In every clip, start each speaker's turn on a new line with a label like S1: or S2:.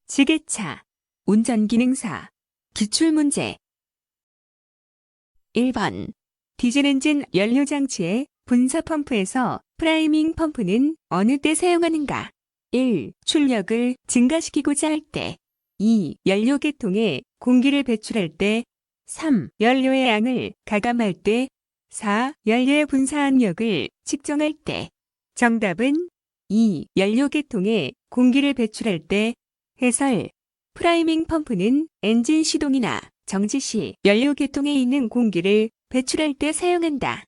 S1: 지게차, 운전기능사, 기출문제. 1번. 디젤 엔진 연료장치의 분사펌프에서 프라이밍 펌프는 어느 때 사용하는가? 1. 출력을 증가시키고자 할 때. 2. 연료 계통에 공기를 배출할 때. 3. 연료의 양을 가감할 때. 4. 연료의 분사 압력을 측정할 때. 정답은 2. 연료 계통에 공기를 배출할 때. 해설. 프라이밍 펌프는 엔진 시동이나 정지 시 연료 계통에 있는 공기를 배출할 때 사용한다.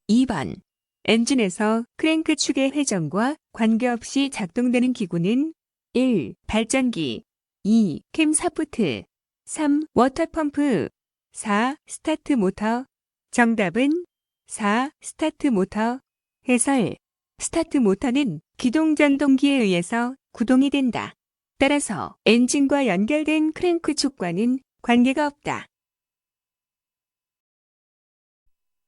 S1: 2번. 엔진에서 크랭크 축의 회전과 관계없이 작동되는 기구는 1. 발전기, 2. 캠샤프트, 3. 워터펌프, 4. 스타트 모터. 정답은 4. 스타트 모터. 해설. 스타트 모터는 기동 전동기에 의해서 구동이 된다. 따라서 엔진과 연결된 크랭크 축과는 관계가 없다.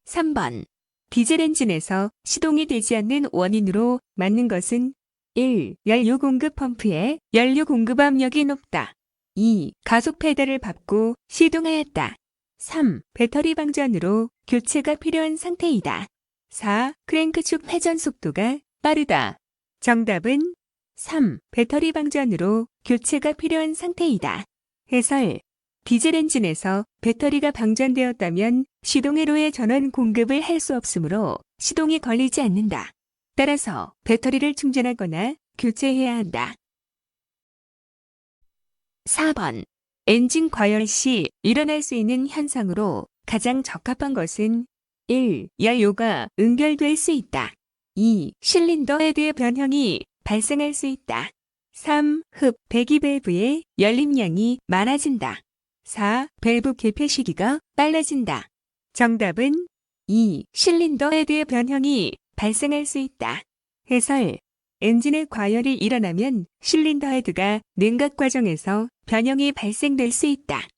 S1: 3번. 디젤 엔진에서 시동이 되지 않는 원인으로 맞는 것은 1. 연료 공급 펌프에 연료 공급 압력이 높다. 2. 가속 페달을 밟고 시동하였다. 3. 배터리 방전으로 교체가 필요한 상태이다. 4. 크랭크축 회전 속도가 빠르다. 정답은 3. 배터리 방전으로 교체가 필요한 상태이다. 해설. 디젤 엔진에서 배터리가 방전되었다면 시동회로의 전원 공급을 할 수 없으므로 시동이 걸리지 않는다. 따라서 배터리를 충전하거나 교체해야 한다. 4번. 엔진 과열 시 일어날 수 있는 현상으로 가장 적합한 것은 1. 연료가 응결될 수 있다. 2. 실린더 헤드의 변형이 발생할 수 있다. 3. 흡 배기 밸브의 열림량이 많아진다. 4. 밸브 개폐 시기가 빨라진다. 정답은 2. 실린더 헤드의 변형이 발생할 수 있다. 해설. 엔진의 과열이 일어나면 실린더 헤드가 냉각 과정에서 변형이 발생될 수 있다.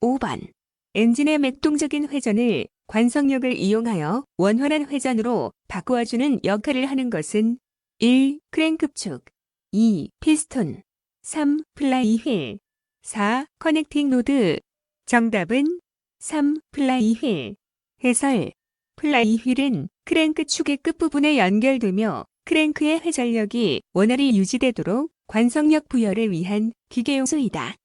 S1: 5번. 엔진의 맥동적인 회전을 관성력을 이용하여 원활한 회전으로 바꾸어주는 역할을 하는 것은 1. 크랭크축, 2. 피스톤, 3. 플라이휠, 4. 커넥팅 로드. 정답은 3. 플라이휠. 해설. 플라이휠은 크랭크 축의 끝부분에 연결되며 크랭크의 회전력이 원활히 유지되도록 관성력 부여를 위한 기계 요소이다.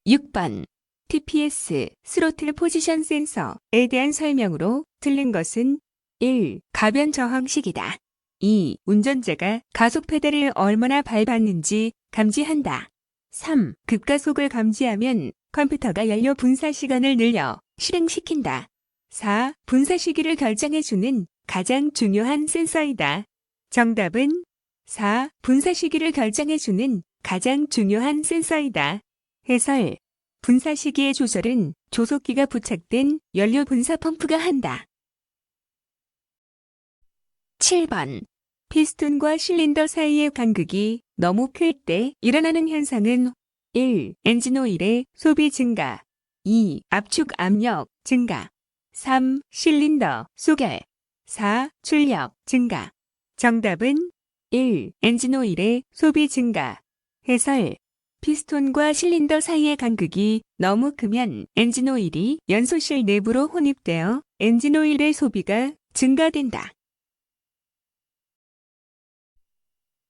S1: 6번. TPS, 스로틀 포지션 센서에 대한 설명으로 틀린 것은 1. 가변 저항식이다. 2. 운전자가 가속 페달을 얼마나 밟았는지 감지한다. 3. 급가속을 감지하면 컴퓨터가 연료 분사 시간을 늘려 실행시킨다. 4. 분사 시기를 결정해주는 가장 중요한 센서이다. 정답은 4. 분사 시기를 결정해주는 가장 중요한 센서이다. 해설. 분사 시기의 조절은 조속기가 부착된 연료 분사 펌프가 한다. 7번. 피스톤과 실린더 사이의 간극이 너무 클 때 일어나는 현상은 1. 엔진 오일의 소비 증가, 2. 압축 압력 증가, 3. 실린더 소결, 4. 출력 증가. 정답은 1. 엔진 오일의 소비 증가. 해설. 피스톤과 실린더 사이의 간극이 너무 크면 엔진 오일이 연소실 내부로 혼입되어 엔진 오일의 소비가 증가된다.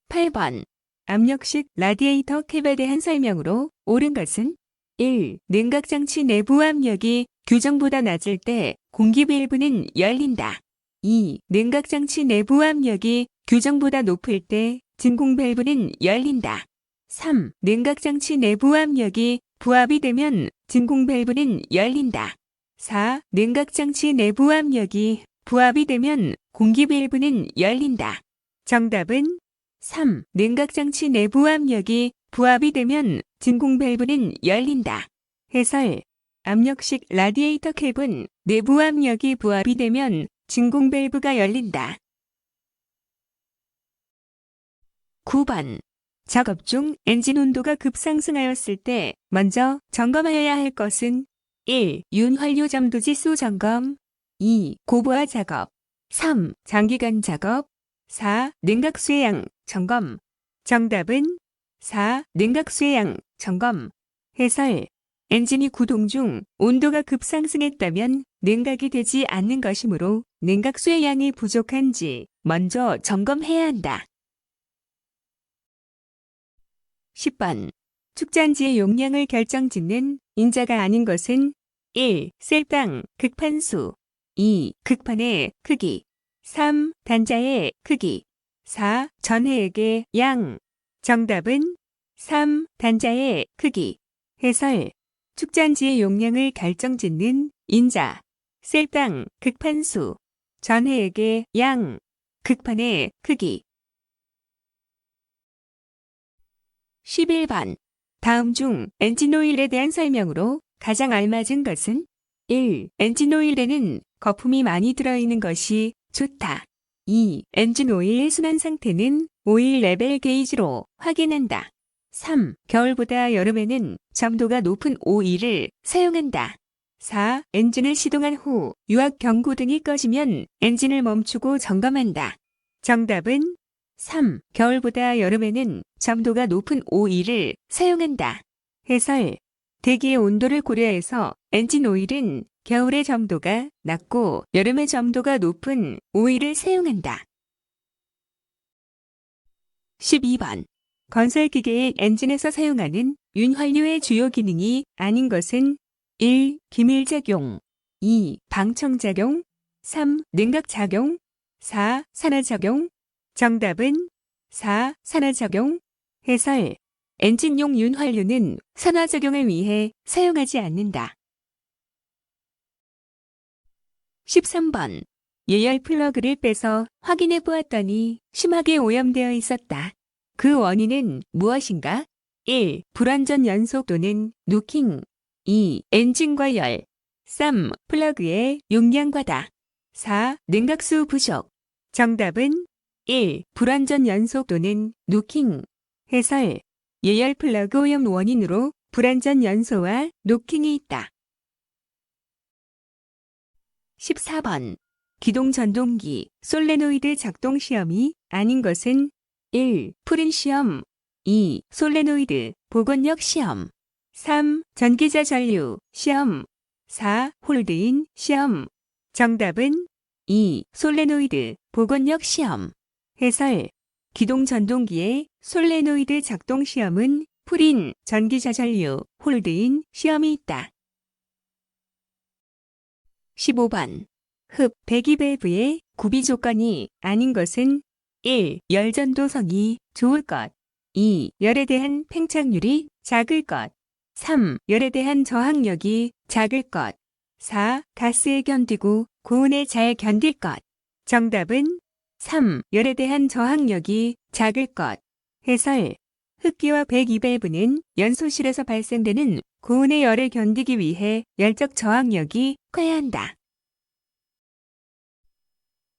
S1: 8번. 압력식 라디에이터 캡에 대한 설명으로 옳은 것은 1. 냉각장치 내부 압력이 규정보다 낮을 때 공기 밸브는 열린다. 2. 냉각장치 내부 압력이 규정보다 높을 때 진공 밸브는 열린다. 3. 냉각장치 내부 압력이 부합이 되면 진공 밸브는 열린다. 4. 냉각장치 내부 압력이 부합이 되면 공기 밸브는 열린다. 정답은 3. 냉각장치 내부 압력이 부합이 되면 진공 밸브는 열린다. 해설. 압력식 라디에이터 캡은 내부 압력이 부합이 되면 진공 밸브가 열린다. 9번. 작업 중 엔진 온도가 급상승하였을 때 먼저 점검하여야 할 것은 1. 윤활유 점도 지수 점검, 2. 고부하 작업, 3. 장기간 작업 4. 냉각수해양 점검 정답은 4. 냉각수해양 점검 해설 엔진이 구동 중 온도가 급상승했다면 냉각이 되지 않는 것이므로 냉각수해양이 부족한지 먼저 점검해야 한다. 10번 축전지의 용량을 결정짓는 인자가 아닌 것은 1. 셀당 극판수 2. 극판의 크기 3. 단자의 크기 4. 전해액의 양 정답은 3. 단자의 크기 해설 축전지의 용량을 결정짓는 인자 셀당 극판수 전해액의 양 극판의 크기 11번 다음 중 엔진오일에 대한 설명으로 가장 알맞은 것은 1. 엔진오일에는 거품이 많이 들어있는 것이 좋다. 2. 엔진오일 순환 상태는 오일 레벨 게이지로 확인한다. 3. 겨울보다 여름에는 점도가 높은 오일을 사용한다. 4. 엔진을 시동한 후 유압 경고등이 꺼지면 엔진을 멈추고 점검한다. 정답은 3. 겨울보다 여름에는 점도가 높은 오일을 사용한다. 해설 대기의 온도를 고려해서 엔진 오일은 겨울의 점도가 낮고 여름의 점도가 높은 오일을 사용한다. 12번 건설기계의 엔진에서 사용하는 윤활유의 주요 기능이 아닌 것은 1. 기밀작용 2. 방청작용 3. 냉각작용 4. 산화작용 정답은 4. 산화작용 해설 엔진용 윤활유는 산화작용을 위해 사용하지 않는다. 13번 예열 플러그를 빼서 확인해 보았더니 심하게 오염되어 있었다. 그 원인은 무엇인가? 1. 불완전 연속 또는 누킹 2. 엔진과 열 3. 플러그의 용량 과다 4. 냉각수 부족 정답은 1. 불완전 연속 또는 누킹 해설 예열 플러그 오염 원인으로 불완전 연소와 노킹이 있다. 14번 기동 전동기 솔레노이드 작동 시험이 아닌 것은 1. 푸린 시험 2. 솔레노이드 복원력 시험 3. 전기자 전류 시험 4. 홀드인 시험 정답은 2. 솔레노이드 복원력 시험 해설 기동 전동기의 솔레노이드 작동 시험은 푸린 전기자 전류 홀드인 시험이 있다. 15번 흡 배기밸브의 구비 조건이 아닌 것은 1. 열전도성이 좋을 것 2. 열에 대한 팽창률이 작을 것 3. 열에 대한 저항력이 작을 것 4. 가스에 견디고 고온에 잘 견딜 것 정답은 3. 열에 대한 저항력이 작을 것 해설 흡기와 배기밸브는 연소실에서 발생되는 고온의 열을 견디기 위해 열적 저항력이 커야 한다.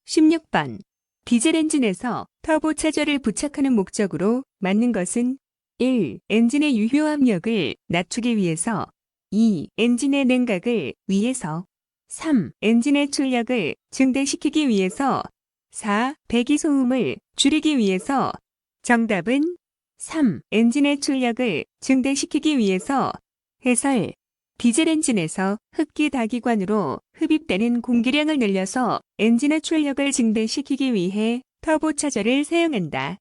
S1: 16번 디젤 엔진에서 터보 차저를 부착하는 목적으로 맞는 것은 1. 엔진의 유효 압력을 낮추기 위해서 2. 엔진의 냉각을 위해서 3. 엔진의 출력을 증대시키기 위해서 4. 배기소음을 줄이기 위해서 정답은 3. 엔진의 출력을 증대시키기 위해서 해설 디젤 엔진에서 흡기 다기관으로 흡입되는 공기량을 늘려서 엔진의 출력을 증대시키기 위해 터보 차저를 사용한다.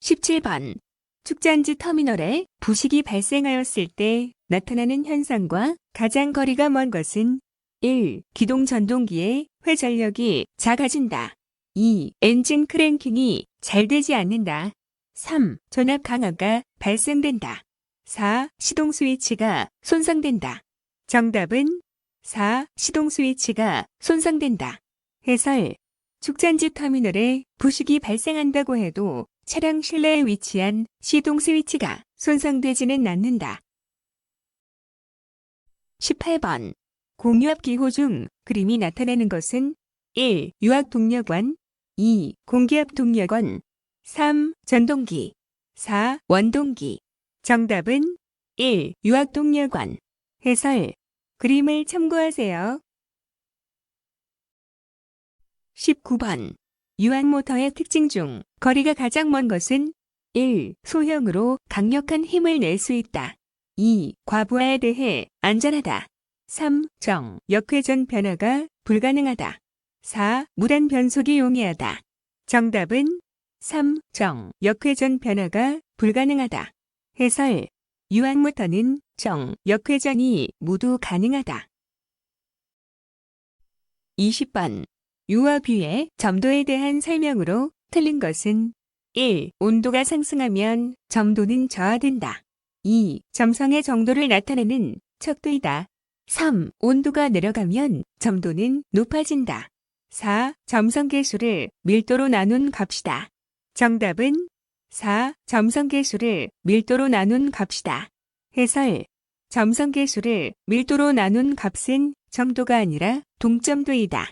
S1: 17번 축전지 터미널에 부식이 발생하였을 때 나타나는 현상과 가장 거리가 먼 것은 1. 기동 전동기의 회전력이 작아진다. 2. 엔진 크랭킹이 잘 되지 않는다. 3. 전압 강화가 발생된다. 4. 시동 스위치가 손상된다. 정답은 4. 시동 스위치가 손상된다. 해설 축전지 터미널에 부식이 발생한다고 해도 차량 실내에 위치한 시동 스위치가 손상되지는 않는다. 18번 공유압 기호 중 그림이 나타내는 것은 1. 유압 동력원 2. 공기압 동력원 3. 전동기 4. 원동기 정답은 1. 유압 동력원 해설 그림을 참고하세요. 19번. 유압모터의 특징 중 거리가 가장 먼 것은 1. 소형으로 강력한 힘을 낼 수 있다. 2. 과부하에 대해 안전하다. 3. 역회전 변화가 불가능하다. 4. 무단 변속이 용이하다. 정답은 3. 역회전 변화가 불가능하다. 해설. 유압모터는 역회전이 모두 가능하다. 20번. 유압유의 점도에 대한 설명으로 틀린 것은 1. 온도가 상승하면 점도는 저하된다. 2. 점성의 정도를 나타내는 척도이다. 3. 온도가 내려가면 점도는 높아진다. 4. 점성계수를 밀도로 나눈 값이다. 정답은 4. 점성계수를 밀도로 나눈 값이다. 해설. 점성계수를 밀도로 나눈 값은 점도가 아니라 동점도이다.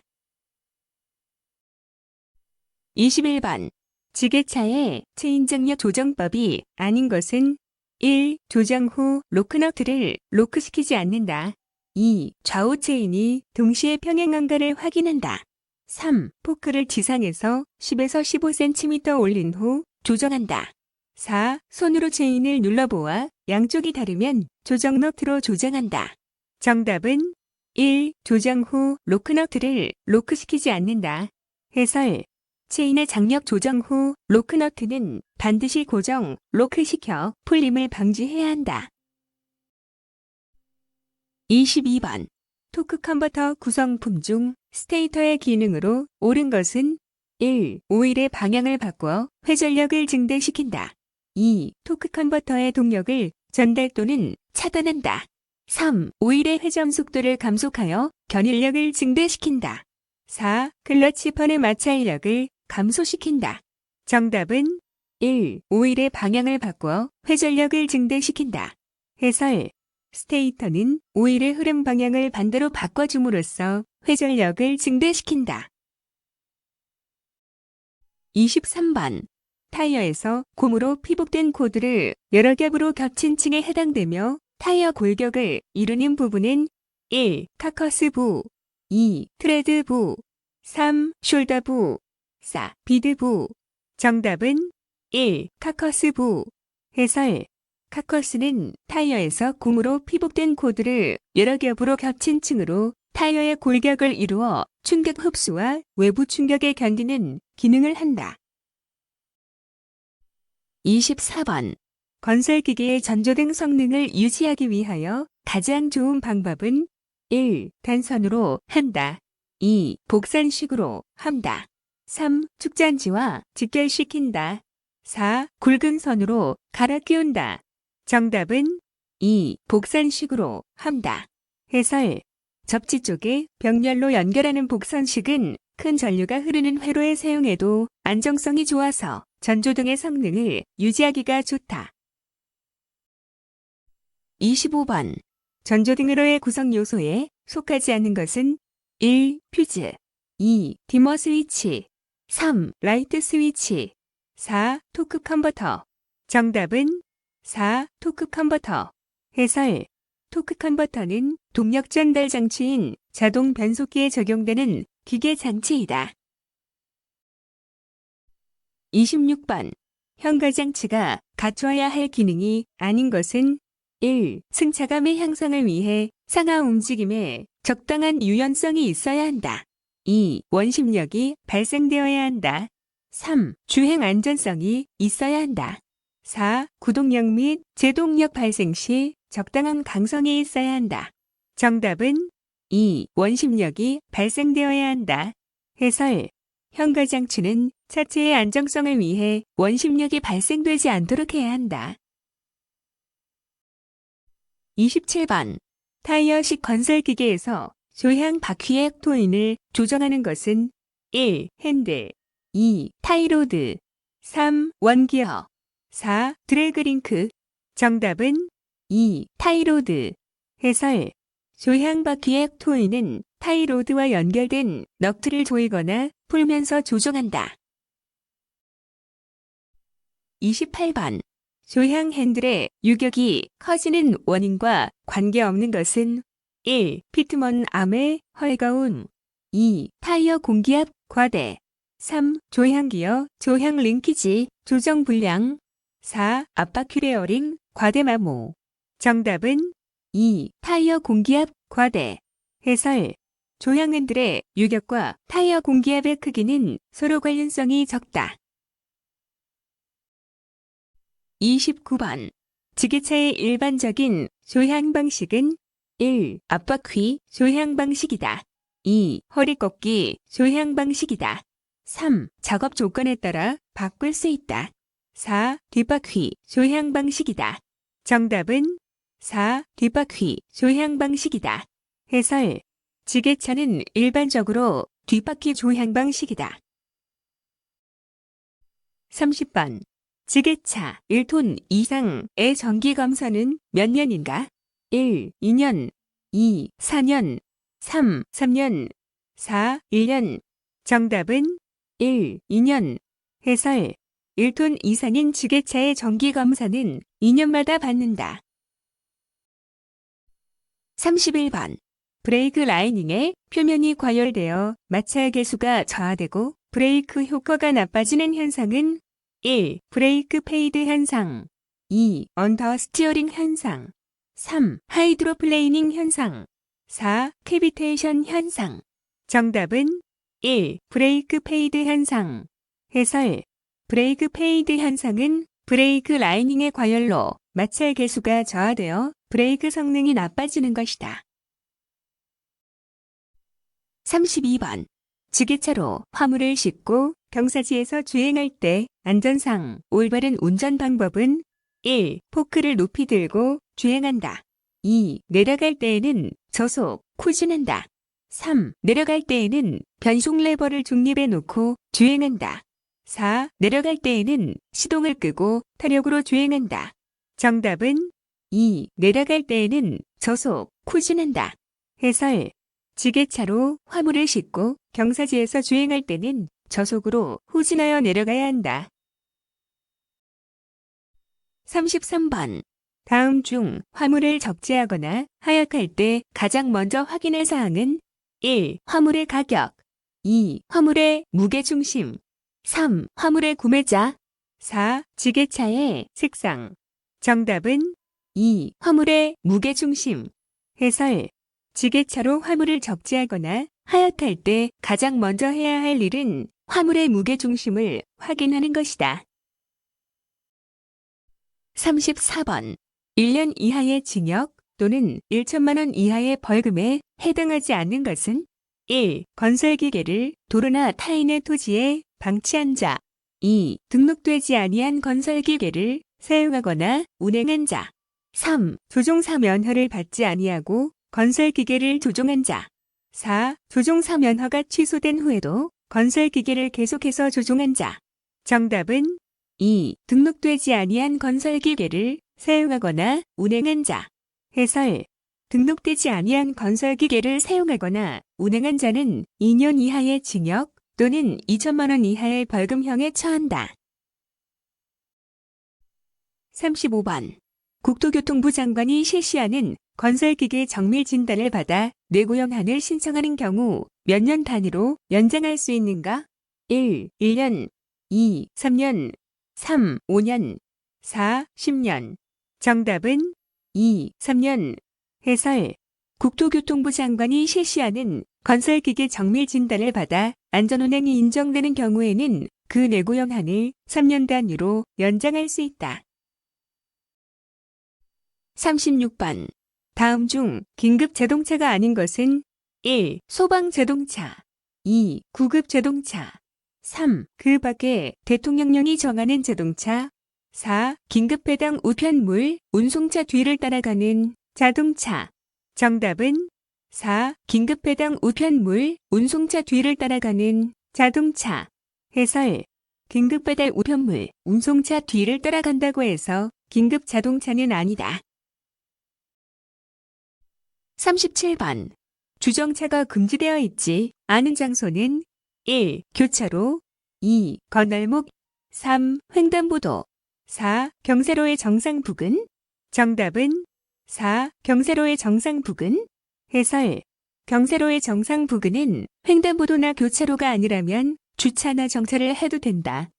S1: 21번. 지게차의 체인장력 조정법이 아닌 것은 1. 조정 후 로크너트를 로크시키지 않는다. 2. 좌우 체인이 동시에 평행한가를 확인한다. 3. 포크를 지상에서 10에서 15cm 올린 후 조정한다. 4. 손으로 체인을 눌러보아 양쪽이 다르면 조정 너트로 조정한다. 정답은 1. 조정 후 로크너트를 로크시키지 않는다. 해설. 체인의 장력 조정 후 로크너트는 반드시 고정, 로크시켜 풀림을 방지해야 한다. 22번. 토크 컨버터 구성품 중 스테이터의 기능으로 옳은 것은 1. 오일의 방향을 바꿔 회전력을 증대시킨다. 2. 토크 컨버터의 동력을 전달 또는 차단한다. 3. 오일의 회전 속도를 감속하여 견인력을 증대시킨다. 4. 클러치펀의 마찰력을 감소시킨다. 정답은 1. 오일의 방향을 바꿔 회전력을 증대시킨다. 해설. 스테이터는 오일의 흐름 방향을 반대로 바꿔줌으로써 회전력을 증대시킨다. 23번. 타이어에서 고무로 피복된 코드를 여러 겹으로 겹친 층에 해당되며 타이어 골격을 이루는 부분은 1. 카커스 부, 2. 트레드 부, 3. 숄더 부, 4. 비드 부. 정답은 1. 카커스 부. 해설. 카커스는 타이어에서 고무로 피복된 코드를 여러 겹으로 겹친 층으로 타이어의 골격을 이루어 충격 흡수와 외부 충격에 견디는 기능을 한다. 24번. 건설기계의 전조등 성능을 유지하기 위하여 가장 좋은 방법은 1. 단선으로 한다. 2. 복선식으로 한다. 3. 축전지와 직결시킨다. 4. 굵은 선으로 갈아 끼운다. 정답은 2. 복선식으로 한다. 해설. 접지 쪽에 벽렬로 연결하는 복선식은 큰 전류가 흐르는 회로에 사용해도 안정성이 좋아서 전조등의 성능을 유지하기가 좋다. 25번. 전조등 회로의 구성 요소에 속하지 않는 것은 1. 퓨즈, 2. 디머 스위치, 3. 라이트 스위치, 4. 토크 컨버터. 정답은 4. 토크 컨버터. 해설. 토크 컨버터는 동력 전달 장치인 자동 변속기에 적용되는 기계 장치이다. 26번. 현가 장치가 갖춰야 할 기능이 아닌 것은 1. 승차감의 향상을 위해 상하 움직임에 적당한 유연성이 있어야 한다. 2. 원심력이 발생되어야 한다. 3. 주행 안전성이 있어야 한다. 4. 구동력 및 제동력 발생 시 적당한 강성이 있어야 한다. 정답은 2. 원심력이 발생되어야 한다. 해설. 현가 장치는 차체의 안정성을 위해 원심력이 발생되지 않도록 해야 한다. 27번. 타이어식 건설기계에서 조향 바퀴의 토인을 조정하는 것은 1. 핸들, 2. 타이로드, 3. 원기어, 4. 드래그링크. 정답은 2. 타이로드. 해설. 조향 바퀴의 토인은 타이로드와 연결된 넉트를 조이거나 풀면서 조정한다. 28번. 조향 핸들의 유격이 커지는 원인과 관계없는 것은 1. 피트먼 암의 헐거움, 2. 타이어 공기압 과대. 3. 조향기어, 조향 링키지, 조정 불량. 4. 압박 큐레어링, 과대 마모. 정답은 2. 타이어 공기압 과대. 해설. 조향은들의 유격과 타이어 공기압의 크기는 서로 관련성이 적다. 29번. 지게차의 일반적인 조향 방식은 1. 앞바퀴 조향 방식이다. 2. 허리 꺾기 조향 방식이다. 3. 작업 조건에 따라 바꿀 수 있다. 4. 뒷바퀴 조향 방식이다. 정답은 4. 뒷바퀴 조향 방식이다. 해설. 지게차는 일반적으로 뒷바퀴 조향 방식이다. 30번. 지게차 1톤 이상의 정기 검사는 몇 년인가? 1. 2년 2. 4년 3. 3년 4. 1년. 정답은 1. 2년. 해설. 1톤 이상인 지게차의 정기 검사는 2년마다 받는다. 31번. 브레이크 라이닝의 표면이 과열되어 마찰 계수가 저하되고 브레이크 효과가 나빠지는 현상은 1. 브레이크 페이드 현상. 2. 언더 스티어링 현상. 3. 하이드로플레이닝 현상. 4. 캐비테이션 현상. 정답은 1. 브레이크 페이드 현상. 해설. 브레이크 페이드 현상은 브레이크 라이닝의 과열로 마찰 계수가 저하되어 브레이크 성능이 나빠지는 것이다. 32번. 지게차로 화물을 싣고 경사지에서 주행할 때 안전상 올바른 운전 방법은 1. 포크를 높이 들고 주행한다. 2. 내려갈 때에는 저속, 후진한다. 3. 내려갈 때에는 변속 레버를 중립에 놓고 주행한다. 4. 내려갈 때에는 시동을 끄고 타력으로 주행한다. 정답은 2. 내려갈 때에는 저속, 후진한다. 해설. 지게차로 화물을 싣고 경사지에서 주행할 때는 저속으로 후진하여 내려가야 한다. 33번. 다음 중 화물을 적재하거나 하역할 때 가장 먼저 확인할 사항은 1. 화물의 가격. 2. 화물의 무게중심. 3. 화물의 구매자. 4. 지게차의 색상. 정답은 2. 화물의 무게중심. 해설. 지게차로 화물을 적재하거나 하역할 때 가장 먼저 해야 할 일은 화물의 무게중심을 확인하는 것이다. 34번. 1년 이하의 징역 또는 1천만 원 이하의 벌금에 해당하지 않는 것은 1. 건설기계를 도로나 타인의 토지에 방치한 자. 2. 등록되지 아니한 건설기계를 사용하거나 운행한 자. 3. 조종사 면허를 받지 아니하고 건설기계를 조종한 자. 4. 조종사 면허가 취소된 후에도 건설기계를 계속해서 조종한 자. 정답은 2. 등록되지 아니한 건설기계를 사용하거나 운행한 자. 해설. 등록되지 아니한 건설기계를 사용하거나 운행한 자는 2년 이하의 징역 또는 2천만 원 이하의 벌금형에 처한다. 35번. 국토교통부 장관이 실시하는 건설기계 정밀 진단을 받아 뇌고용안을 신청하는 경우 몇 년 단위로 연장할 수 있는가? 1. 1년 2. 3년 3. 5년 4. 10년. 정답은 2. 3년. 해설. 국토교통부 장관이 실시하는 건설기계 정밀 진단을 받아 안전운행이 인정되는 경우에는 그 뇌고용안을 3년 단위로 연장할 수 있다. 36번. 다음 중 긴급 자동차가 아닌 것은 1. 소방자동차. 2. 구급자동차. 3. 그 밖에 대통령령이 정하는 자동차. 4. 긴급배당 우편물, 운송차 뒤를 따라가는 자동차. 정답은 4. 긴급배당 우편물, 운송차 뒤를 따라가는 자동차. 해설. 긴급배달 우편물, 운송차 뒤를 따라간다고 해서 긴급 자동차는 아니다. 37번. 주정차가 금지되어 있지 않은 장소는 1. 교차로. 2. 건널목. 3. 횡단보도. 4. 경사로의 정상 부근. 정답은 4. 경사로의 정상 부근. 해설. 경사로의 정상 부근은 횡단보도나 교차로가 아니라면 주차나 정차를 해도 된다.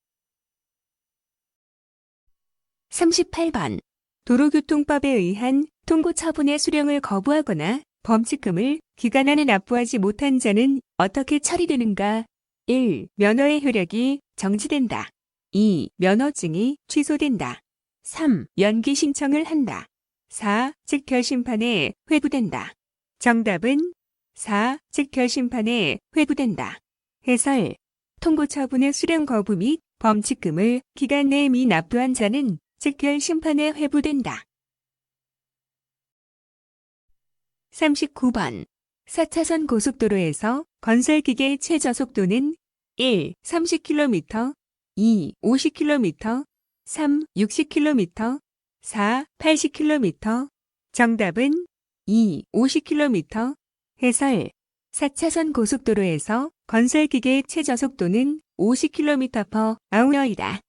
S1: 38번. 도로교통법에 의한 통고 처분의 수령을 거부하거나 범칙금을 기간 안에 납부하지 못한 자는 어떻게 처리되는가? 1. 면허의 효력이 정지된다. 2. 면허증이 취소된다. 3. 연기 신청을 한다. 4. 즉결심판에 회부된다. 정답은 4. 즉결심판에 회부된다. 해설. 통고 처분의 수령 거부 및 범칙금을 기간 내에 미납부한 자는 즉결심판에 회부된다. 39번. 4차선 고속도로에서 건설기계의 최저속도는 1. 30km, 2. 50km, 3. 60km, 4. 80km. 정답은 2. 50km. 해설. 4차선 고속도로에서 건설기계의 최저속도는 50km/h이다.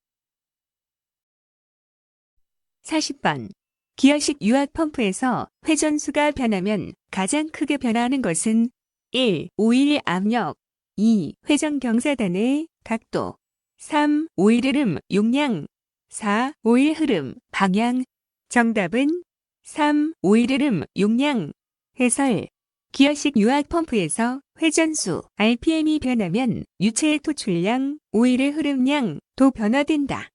S1: 40번. 기어식 유압펌프에서 회전수가 변하면 가장 크게 변화하는 것은 1. 오일 압력, 2. 회전 경사단의 각도, 3. 오일 흐름 용량, 4. 오일 흐름 방향. 정답은 3. 오일 흐름 용량. 해설. 기어식 유압펌프에서 회전수 RPM이 변하면 유체의 토출량, 오일의 흐름량도 변화된다.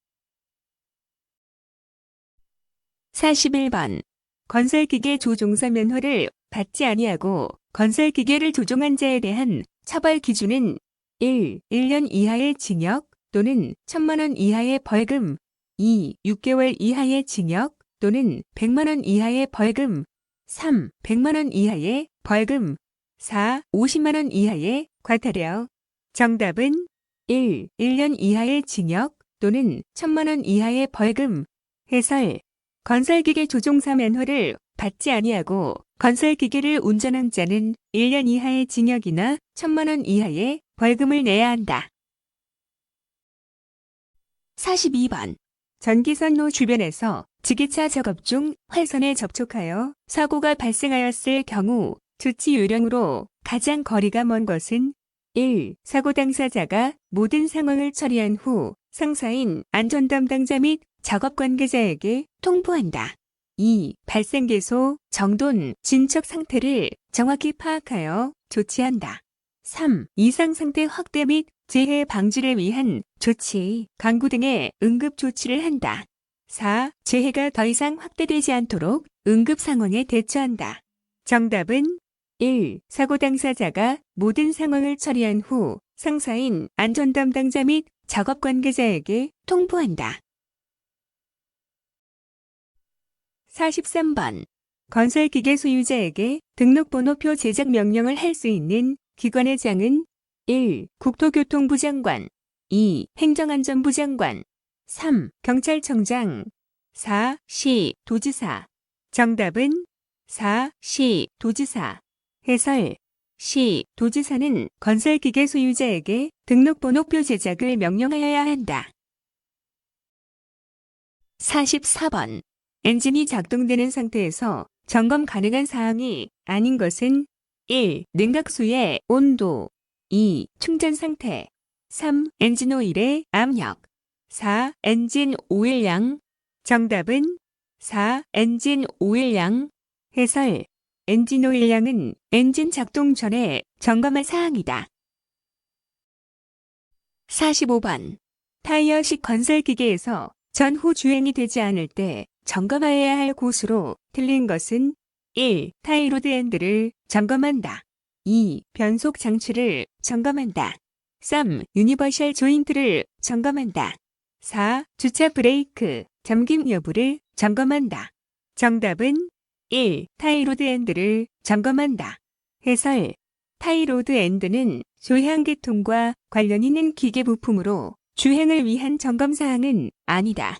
S1: 41번. 건설기계 조종사 면허를 받지 아니하고 건설기계를 조종한 자에 대한 처벌 기준은 1. 1년 이하의 징역 또는 1,000만 원 이하의 벌금, 2. 6개월 이하의 징역 또는 100만 원 이하의 벌금, 3. 100만 원 이하의 벌금, 4. 50만 원 이하의 과태료. 정답은 1. 1년 이하의 징역 또는 1,000만 원 이하의 벌금. 해설. 건설기계 조종사 면허를 받지 아니하고 건설기계를 운전한 자는 1년 이하의 징역이나 1,000만 원 이하의 벌금을 내야 한다. 42번. 전기선로 주변에서 지게차 작업 중 활선에 접촉하여 사고가 발생하였을 경우 조치 요령으로 가장 거리가 먼 것은 1. 사고 당사자가 모든 상황을 처리한 후 상사인 안전담당자 및 작업 관계자에게 통보한다. 2. 발생 개소, 정돈, 진척 상태를 정확히 파악하여 조치한다. 3. 이상 상태 확대 및 재해 방지를 위한 조치, 강구 등의 응급 조치를 한다. 4. 재해가 더 이상 확대되지 않도록 응급 상황에 대처한다. 정답은 1. 사고 당사자가 모든 상황을 처리한 후 상사인 안전담당자 및 작업 관계자에게 통보한다. 43번. 건설기계 소유자에게 등록번호표 제작 명령을 할 수 있는 기관의 장은 1. 국토교통부 장관, 2. 행정안전부 장관, 3. 경찰청장, 4. 시, 도지사. 정답은 4. 시, 도지사. 해설. 시, 도지사는 건설기계 소유자에게 등록번호표 제작을 명령하여야 한다. 44번. 엔진이 작동되는 상태에서 점검 가능한 사항이 아닌 것은 1. 냉각수의 온도, 2. 충전 상태, 3. 엔진 오일의 압력, 4. 엔진 오일량. 정답은 4. 엔진 오일량. 해설. 엔진 오일량은 엔진 작동 전에 점검할 사항이다. 45번. 타이어식 건설기계에서 전후 주행이 되지 않을 때 점검하여야 할 곳으로 틀린 것은 1. 타이로드 엔드를 점검한다. 2. 변속 장치를 점검한다. 3. 유니버셜 조인트를 점검한다. 4. 주차 브레이크, 잠김 여부를 점검한다. 정답은 1. 타이로드 엔드를 점검한다. 해설. 타이로드 엔드는 조향계통과 관련 있는 기계 부품으로 주행을 위한 점검사항은 아니다.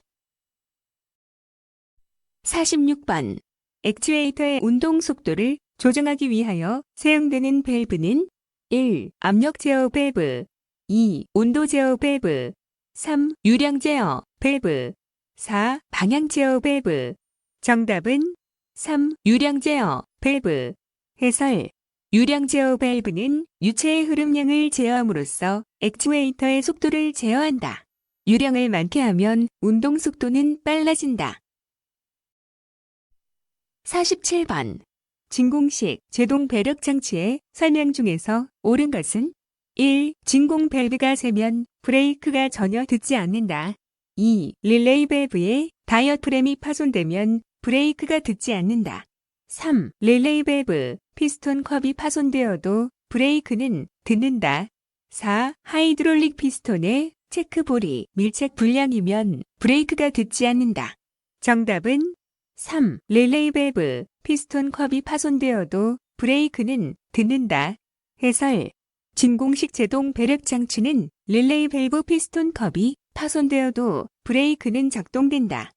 S1: 46번. 액추에이터의 운동 속도를 조정하기 위하여 사용되는 밸브는 1. 압력 제어 밸브, 2. 온도 제어 밸브, 3. 유량 제어 밸브, 4. 방향 제어 밸브. 정답은 3. 유량 제어 밸브. 해설. 유량 제어 밸브는 유체의 흐름량을 제어함으로써 액추에이터의 속도를 제어한다. 유량을 많게 하면 운동 속도는 빨라진다. 47번. 진공식 제동 배력 장치의 설명 중에서 옳은 것은 1. 진공 밸브가 세면 브레이크가 전혀 듣지 않는다. 2. 릴레이 밸브의 다이어프램이 파손되면 브레이크가 듣지 않는다. 3. 릴레이 밸브, 피스톤 컵이 파손되어도 브레이크는 듣는다. 4. 하이드롤릭 피스톤의 체크볼이 밀착 불량이면 브레이크가 듣지 않는다. 정답은 3. 릴레이 밸브, 피스톤 컵이 파손되어도 브레이크는 듣는다. 해설. 진공식 제동 배력 장치는 릴레이 밸브 피스톤 컵이 파손되어도 브레이크는 작동된다.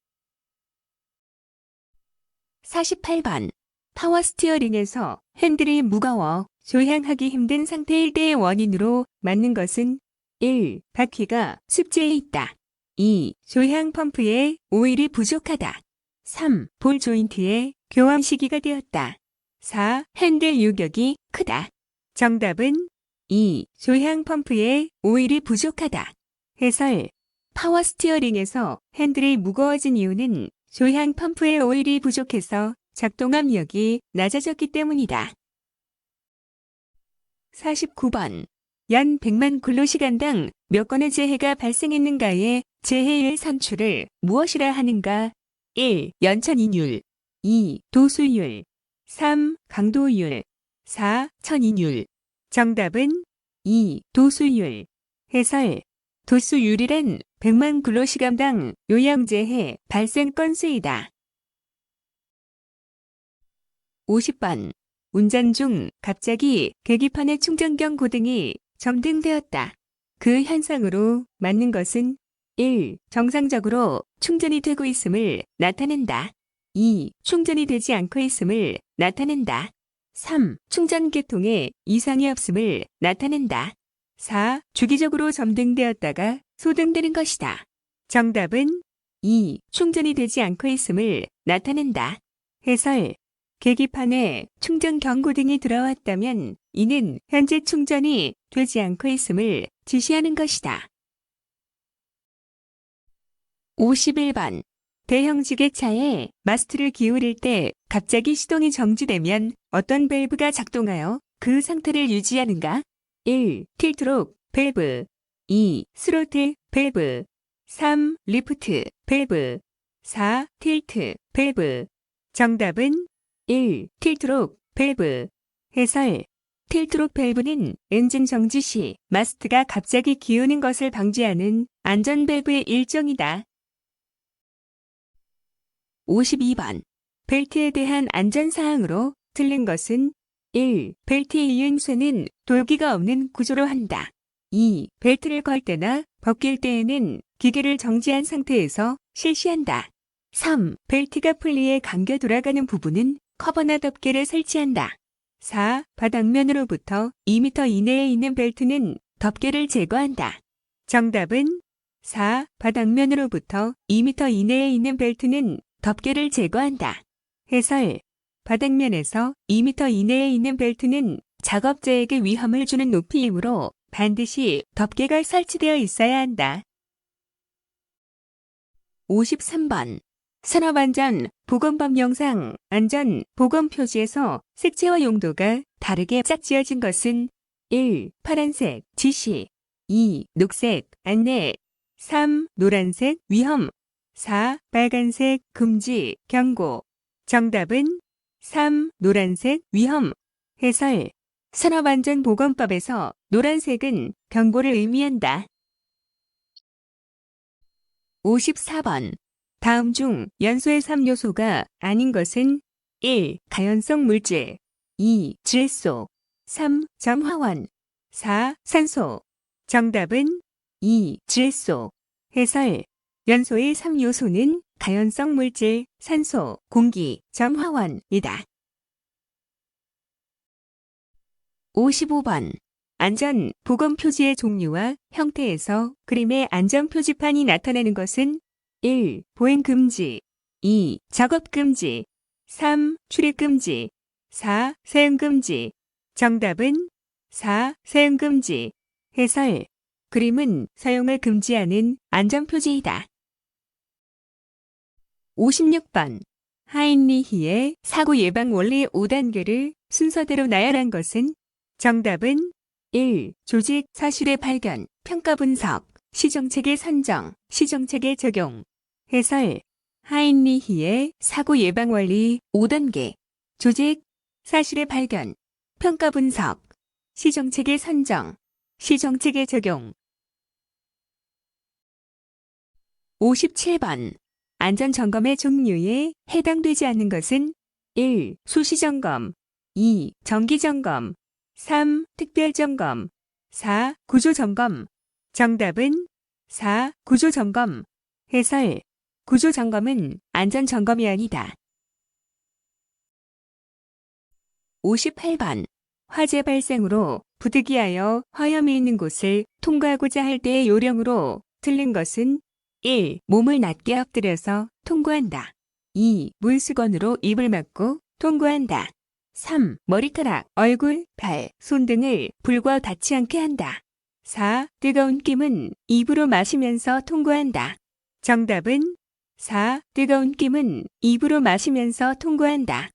S1: 48번. 파워 스티어링에서 핸들이 무거워 조향하기 힘든 상태일 때의 원인으로 맞는 것은 1. 바퀴가 습지에 있다. 2. 조향 펌프에 오일이 부족하다. 3. 볼 조인트에 교환 시기가 되었다. 4. 핸들 유격이 크다. 정답은 2. 조향 펌프에 오일이 부족하다. 해설. 파워 스티어링에서 핸들이 무거워진 이유는 조향 펌프에 오일이 부족해서 작동 압력이 낮아졌기 때문이다. 49번. 연 100만 근로시간당 몇 건의 재해가 발생했는가의 재해율 산출을 무엇이라 하는가? 1. 연천인율. 2. 도수율. 3. 강도율. 4. 천인율. 정답은 2. 도수율. 해설. 도수율이란 100만 근로시간당 요양재해 발생 건수이다. 50번. 운전 중 갑자기 계기판의 충전경 고등이 점등되었다. 그 현상으로 맞는 것은 1. 정상적으로 충전이 되고 있음을 나타낸다. 2. 충전이 되지 않고 있음을 나타낸다. 3. 충전 계통에 이상이 없음을 나타낸다. 4. 주기적으로 점등되었다가 소등되는 것이다. 정답은 2. 충전이 되지 않고 있음을 나타낸다. 해설. 계기판에 충전 경고등이 들어왔다면 이는 현재 충전이 되지 않고 있음을 지시하는 것이다. 51번. 대형 지게차에 마스트를 기울일 때 갑자기 시동이 정지되면 어떤 밸브가 작동하여 그 상태를 유지하는가? 1. 틸트록 밸브. 2. 스로틀 밸브. 3. 리프트 밸브. 4. 틸트 밸브. 정답은 1. 틸트록 밸브. 해설. 틸트록 밸브는 엔진 정지 시 마스트가 갑자기 기우는 것을 방지하는 안전 밸브의 일종이다. 52번. 벨트에 대한 안전사항으로 틀린 것은 1. 벨트의 이음쇠는 돌기가 없는 구조로 한다. 2. 벨트를 걸 때나 벗길 때에는 기계를 정지한 상태에서 실시한다. 3. 벨트가 풀리에 감겨 돌아가는 부분은 커버나 덮개를 설치한다. 4. 바닥면으로부터 2m 이내에 있는 벨트는 덮개를 제거한다. 정답은 4. 바닥면으로부터 2m 이내에 있는 벨트는 덮개를 제거한다. 해설. 바닥면에서 2m 이내에 있는 벨트는 작업자에게 위험을 주는 높이이므로 반드시 덮개가 설치되어 있어야 한다. 53번. 산업안전 보건법 영상 안전 보건 표지에서 색채와 용도가 다르게 짝지어진 것은 1. 파란색 지시. 2. 녹색 안내. 3. 노란색 위험. 4. 빨간색 금지 경고. 정답은 3. 노란색 위험. 해설. 산업안전보건법에서 노란색은 경고를 의미한다. 54번. 다음 중 연소의 3요소가 아닌 것은 1. 가연성 물질. 2. 질소. 3. 점화원. 4. 산소. 정답은 2. 질소. 해설. 연소의 3요소는 가연성 물질, 산소, 공기, 점화원이다. 55번. 안전 보건 표지의 종류와 형태에서 그림의 안전 표지판이 나타나는 것은 1. 보행 금지. 2. 작업 금지. 3. 출입 금지. 4. 사용 금지. 정답은 4. 사용금지. 해설. 그림은 사용을 금지하는 안전표지이다. 56번. 하인리히의 사고 예방 원리 5단계를 순서대로 나열한 것은? 정답은 1. 조직 사실의 발견, 평가 분석, 시정체계 선정, 시정체계 적용. 해설. 하인리히의 사고 예방 원리 5단계. 조직 사실의 발견, 평가 분석, 시정체계 선정, 시정체계 적용. 57번. 안전점검의 종류에 해당되지 않는 것은? 1. 수시점검, 2. 정기점검, 3. 특별점검, 4. 구조점검. 정답은 4. 구조점검. 해설. 구조점검은 안전점검이 아니다. 58번. 화재 발생으로 부득이하여 화염이 있는 곳을 통과하고자 할 때의 요령으로 틀린 것은? 1. 몸을 낮게 엎드려서 통과한다. 2. 물수건으로 입을 막고 통과한다. 3. 머리카락, 얼굴, 발, 손 등을 불과 닿지 않게 한다. 4. 뜨거운 김은 입으로 마시면서 통과한다. 정답은 4. 뜨거운 김은 입으로 마시면서 통과한다.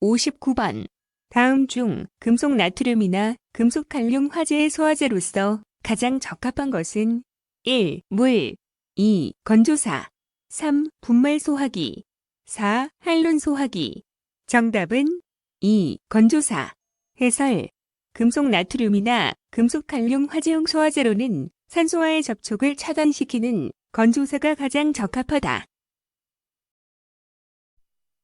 S1: 59번. 다음 중 금속 나트륨이나 금속 칼륨 화재의 소화제로서 가장 적합한 것은? 1. 물, 2. 건조사, 3. 분말 소화기, 4. 할론 소화기. 정답은 2. 건조사. 해설. 금속 나트륨이나 금속 칼륨 화재용 소화제로는 산소와의 접촉을 차단시키는 건조사가 가장 적합하다.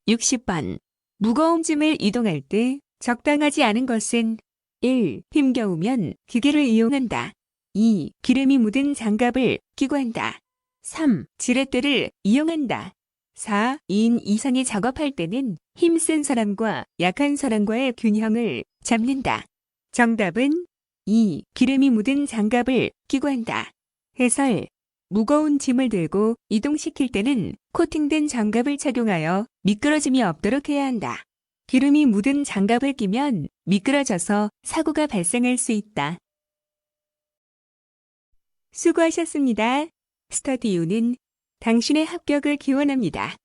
S1: 60번. 무거운 짐을 이동할 때 적당하지 않은 것은? 1. 힘겨우면 기계를 이용한다. 2. 기름이 묻은 장갑을 끼고 한다. 3. 지렛대를 이용한다. 4. 2인 이상이 작업할 때는 힘센 사람과 약한 사람과의 균형을 잡는다. 정답은 2. 기름이 묻은 장갑을 끼고 한다. 해설. 무거운 짐을 들고 이동시킬 때는 코팅된 장갑을 착용하여 미끄러짐이 없도록 해야 한다. 기름이 묻은 장갑을 끼면 미끄러져서 사고가 발생할 수 있다. 수고하셨습니다. 스터디유는 당신의 합격을 기원합니다.